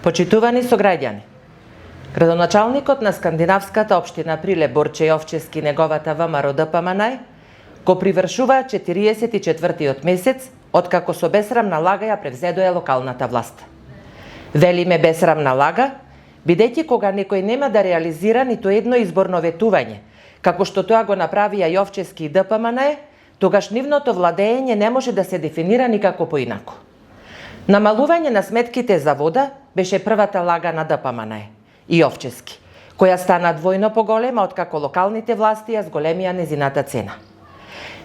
Почитувани сограѓани, градоначалникот на скандинавската општина Прилеп Борче Јовчевски и неговата ВМРО ДПМН го привршува 44-тиот месец откако со бесрамна лага ја превзедоа локалната власт. Велиме бесрамна лага, бидејќи кога некој нема да реализира ниту едно изборно ветување, како што тоа го направија Јовчевски и ДПМН, тогаш нивното владење не може да се дефинира никако поинаку. Намалување на сметките за вода беше првата лага на ДПМН и Јовчевски, која стана двојно поголема откако локалните власти ја зголемија незината цена.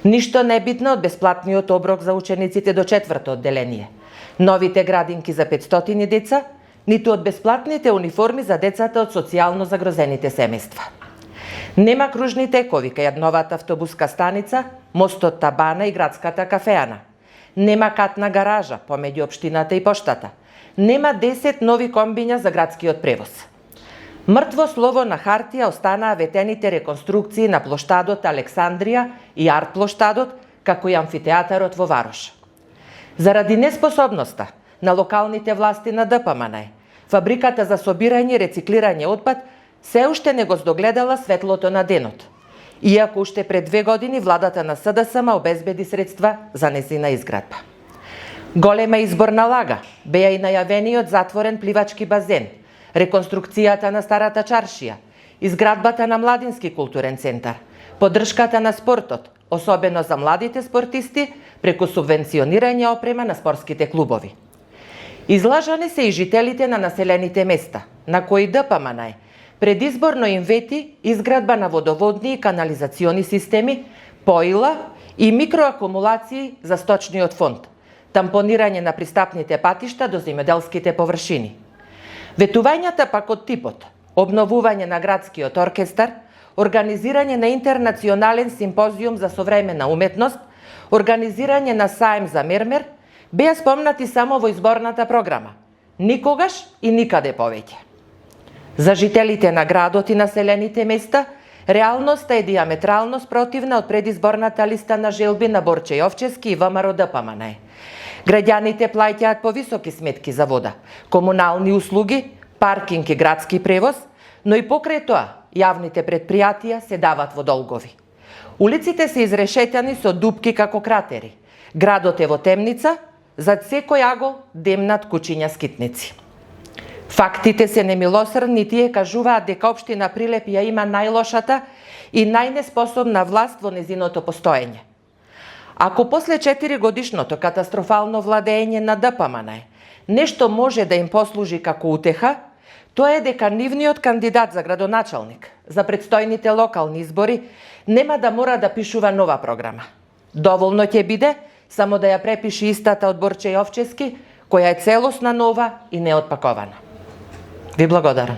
Ништо небитно од бесплатниот оброк за учениците до 4-то одделение, новите градинки за 500 деца, ниту од бесплатните униформи за децата од социјално загрозените семејства. Нема кружни текови кај новата автобуска станица, мостот Табана и градската кафеана. Нема катна гаража помеѓу општината и поштата. Нема 10 нови комбиња за градскиот превоз. Мртво слово на хартија останаа ветените реконструкции на плоштадот Александрија и арт плоштадот, како и амфитеатарот во Варош. Заради неспособноста на локалните власти на ДПМН, фабриката за собирање и рециклирање отпад се уште не го здогледала светлото на денот, иако уште пред 2 години владата на СДСМ обезбеди средства за незина изградба. Голема изборна лага беа и најавениот затворен пливачки базен, реконструкцијата на старата чаршија, изградбата на младински културен центар, поддршката на спортот, особено за младите спортисти, преку субвенционирање опрема на спортските клубови. Излажани се и жителите на населените места, на кои ДПМН предизборно им вети изградба на водоводни и канализациони системи, поила и микроакумулации за сточниот фонд, тампонирање на пристапните патишта до земјоделските површини. Ветувањата пак од типот обновување на градскиот оркестар, организирање на интернационален симпозиум за современа уметност, организирање на саем за мермер, беа спомнати само во изборната програма. Никогаш и никаде повеќе. За жителите на градот и населените места, реалноста е диаметрално спротивна од предизборната листа на желби на Борче Јовчевски и ВМРО ДПМН. Граѓаните плаќаат повисоки сметки за вода, комунални услуги, паркинг и градски превоз, но и покрај тоа јавните предпријатија се дават во долгови. Улиците се изрешетани со дупки како кратери. Градот е во темница, зад секој агол демнат кучиња скитници. Фактите се немилосрдни, тие кажуваат дека општина Прилеп ја има најлошата и најнеспособна власт во незиното постоење. Ако после 4 годишното катастрофално владење на ДПМН нешто може да им послужи како утеха, тоа е дека нивниот кандидат за градоначалник за предстојните локални избори нема да мора да пишува нова програма. Доволно ќе биде само да ја препише истата од Борче Јовчевски, која е целосна нова и неотпакована. Ви благодарам.